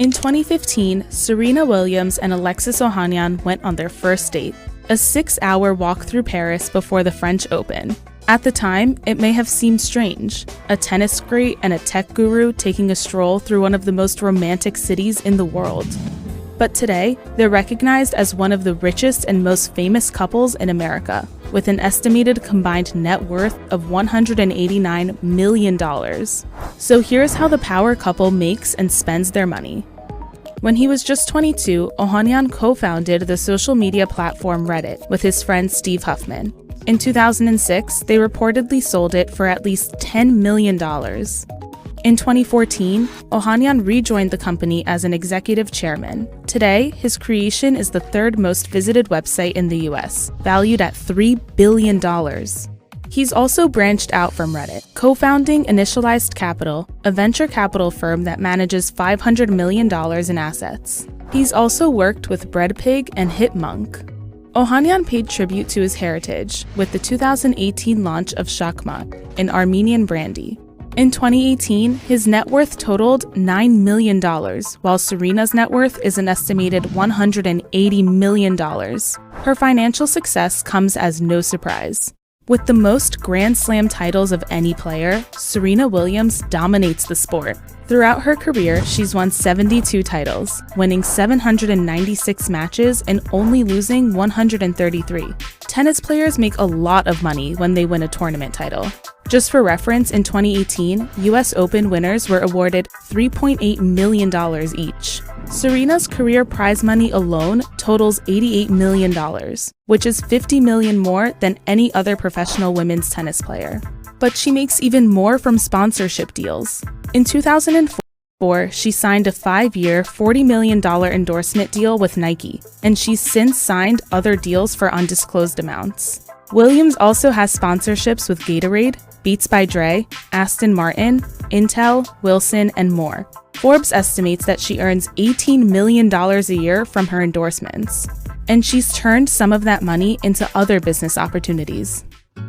In 2015, Serena Williams and Alexis Ohanian went on their first date, a 6-hour walk through Paris before the French Open. At the time, it may have seemed strange, a tennis great and a tech guru taking a stroll through one of the most romantic cities in the world. But today, they're recognized as one of the richest and most famous couples in America, with an estimated combined net worth of $189 million. So here's how the power couple makes and spends their money. When he was just 22, Ohanian co-founded the social media platform Reddit with his friend Steve Huffman. In 2006, they reportedly sold it for at least $10 million. In 2014, Ohanian rejoined the company as an executive chairman. Today, his creation is the third most visited website in the US, valued at $3 billion. He's also branched out from Reddit, co-founding Initialized Capital, a venture capital firm that manages $500 million in assets. He's also worked with Breadpig and Hitmonk. Ohanian paid tribute to his heritage with the 2018 launch of Shachmat, an Armenian brandy. In 2018, his net worth totaled $9 million, while Serena's net worth is an estimated $180 million. Her financial success comes as no surprise. With the most Grand Slam titles of any player, Serena Williams dominates the sport. Throughout her career, she's won 72 titles, winning 796 matches and only losing 133. Tennis players make a lot of money when they win a tournament title. Just for reference, in 2018, US Open winners were awarded $3.8 million each. Serena's career prize money alone totals $88 million, which is $50 million more than any other professional women's tennis player. But she makes even more from sponsorship deals. In 2004, she signed a 5-year, $40 million endorsement deal with Nike, and she's since signed other deals for undisclosed amounts. Williams also has sponsorships with Gatorade, Beats by Dre, Aston Martin, Intel, Wilson, and more. Forbes estimates that she earns $18 million a year from her endorsements, and she's turned some of that money into other business opportunities.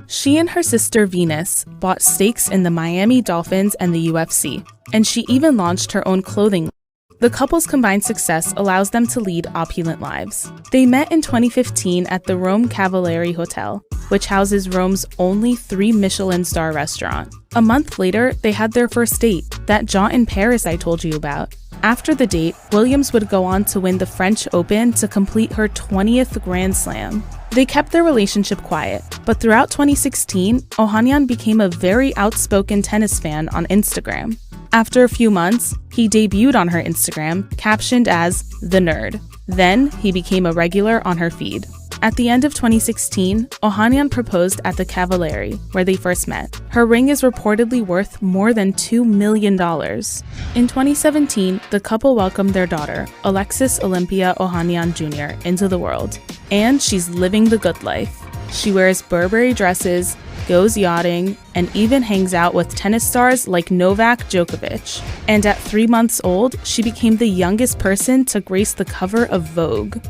She and her sister Venus bought stakes in the Miami Dolphins and the UFC, and she even launched her own clothing line. The couple's combined success allows them to lead opulent lives. They met in 2015 at the Rome Cavalieri Hotel, which houses Rome's only 3 Michelin star restaurant. A month later, they had their first date, that jaunt in Paris I told you about. After the date, Williams would go on to win the French Open to complete her 20th Grand Slam. They kept their relationship quiet, but throughout 2016, Ohanian became a very outspoken tennis fan on Instagram. After a few months, he debuted on her Instagram, captioned as The Nerd. Then, he became a regular on her feed. At the end of 2016, Ohanian proposed at the Cavalieri, where they first met. Her ring is reportedly worth more than $2 million. In 2017, the couple welcomed their daughter, Alexis Olympia Ohanian Jr., into the world. And she's living the good life. She wears Burberry dresses, goes yachting, and even hangs out with tennis stars like Novak Djokovic. And at 3 months old, she became the youngest person to grace the cover of Vogue.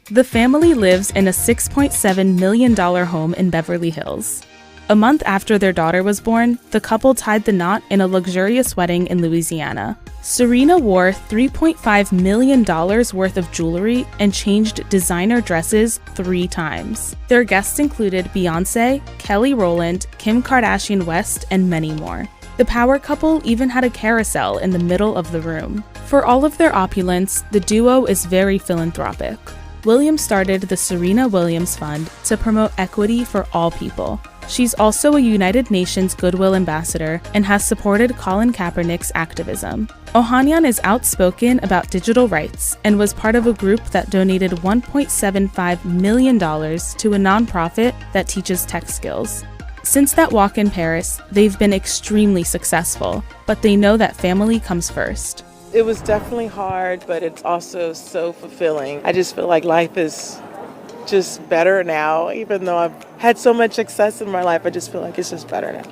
The family lives in a $6.7 million home in Beverly Hills. A month after their daughter was born, the couple tied the knot in a luxurious wedding in Louisiana. Serena wore $3.5 million worth of jewelry and changed designer dresses 3 times. Their guests included Beyoncé, Kelly Rowland, Kim Kardashian West, and many more. The power couple even had a carousel in the middle of the room. For all of their opulence, the duo is very philanthropic. Williams started the Serena Williams Fund to promote equity for all people. She's also a United Nations Goodwill Ambassador and has supported Colin Kaepernick's activism. Ohanian is outspoken about digital rights and was part of a group that donated $1.75 million to a nonprofit that teaches tech skills. Since that walk in Paris, they've been extremely successful, but they know that family comes first. It was definitely hard, but it's also so fulfilling. I just feel like life is just better now. Even though I've had so much success in my life, I just feel like it's just better now.